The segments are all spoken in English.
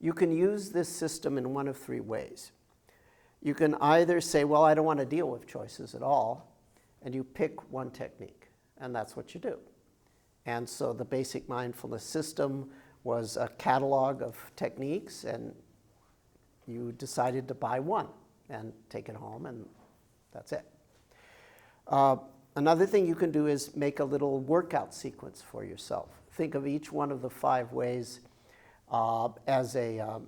you can use this system in one of three ways. You can either say, well, I don't want to deal with choices at all, and you pick one technique, and that's what you do. And so the basic mindfulness system was a catalog of techniques, and you decided to buy one and take it home, and that's it. Another thing you can do is make a little workout sequence for yourself. Think of each one of the 5 ways as a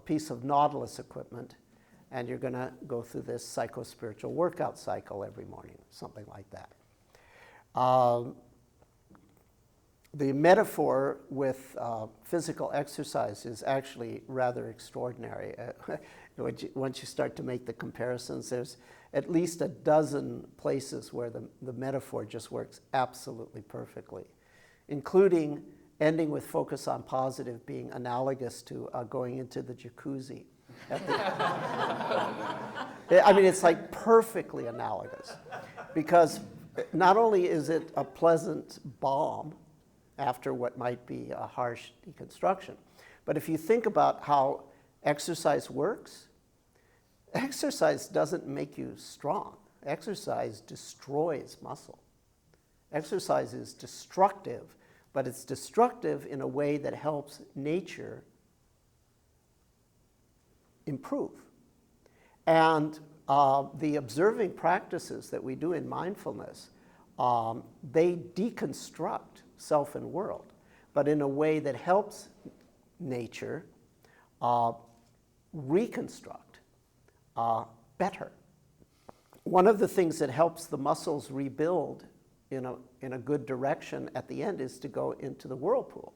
piece of Nautilus equipment, and you're going to go through this psycho-spiritual workout cycle every morning, something like that. The metaphor with physical exercise is actually rather extraordinary. Once you start to make the comparisons, there's at least a dozen places where the metaphor just works absolutely perfectly, including ending with focus on positive being analogous to going into the jacuzzi. I mean, it's like perfectly analogous, because not only is it a pleasant balm after what might be a harsh deconstruction, but if you think about how exercise works, exercise doesn't make you strong. Exercise destroys muscle. Exercise is destructive, but it's destructive in a way that helps nature improve. And the observing practices that we do in mindfulness, they deconstruct self and world, but in a way that helps nature reconstruct better. One of the things that helps the muscles rebuild in a good direction at the end is to go into the whirlpool.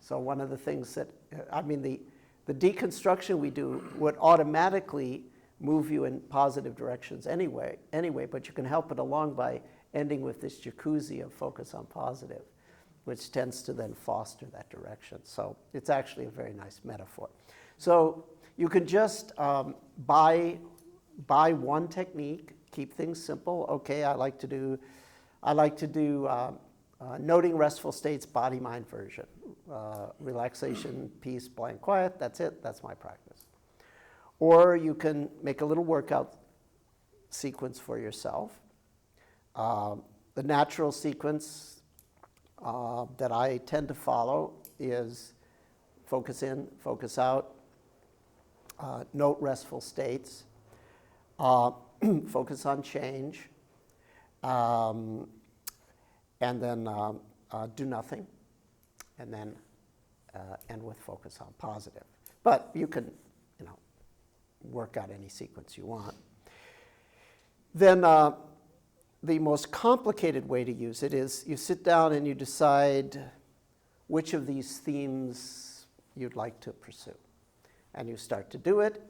So one of the things that, I mean, the deconstruction we do would automatically move you in positive directions anyway, but you can help it along by ending with this jacuzzi of focus on positive, which tends to then foster that direction. So it's actually a very nice metaphor. So you can just buy one technique, keep things simple. Okay, I like to do noting restful states, body-mind version. Relaxation, peace, blank, quiet, that's it, that's my practice. Or you can make a little workout sequence for yourself. The natural sequence that I tend to follow is focus in, focus out, note restful states, focus on change, and then do nothing, and then end with focus on positive. But you can, work out any sequence you want. Then the most complicated way to use it is you sit down and you decide which of these themes you'd like to pursue. And you start to do it,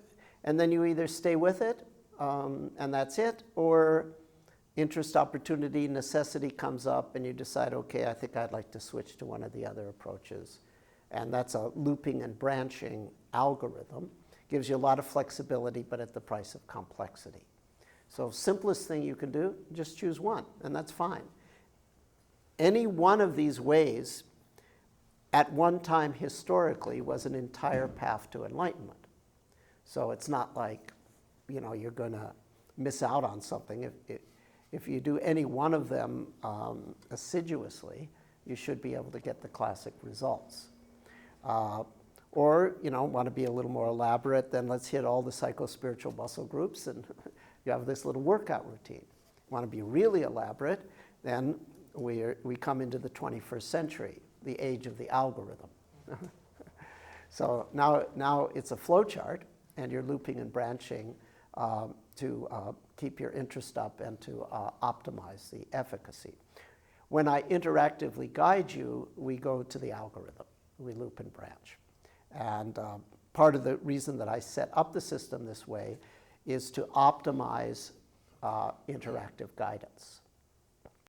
and then you either stay with it, and that's it, or interest, opportunity, necessity comes up, and you decide, okay, I think I'd like to switch to one of the other approaches. And that's a looping and branching algorithm. Gives you a lot of flexibility, but at the price of complexity. So simplest thing you can do, just choose one, and that's fine. Any one of these ways, at one time historically, was an entire path to enlightenment. So it's not like, you're going to miss out on something. If you do any one of them assiduously, you should be able to get the classic results. Or, want to be a little more elaborate, then let's hit all the psycho-spiritual muscle groups, and you have this little workout routine. Want to be really elaborate, then we come into the 21st century, the age of the algorithm. So now it's a flow chart, and you're looping and branching to keep your interest up and to optimize the efficacy. When I interactively guide you, we go to the algorithm. We loop and branch. And part of the reason that I set up the system this way is to optimize interactive guidance.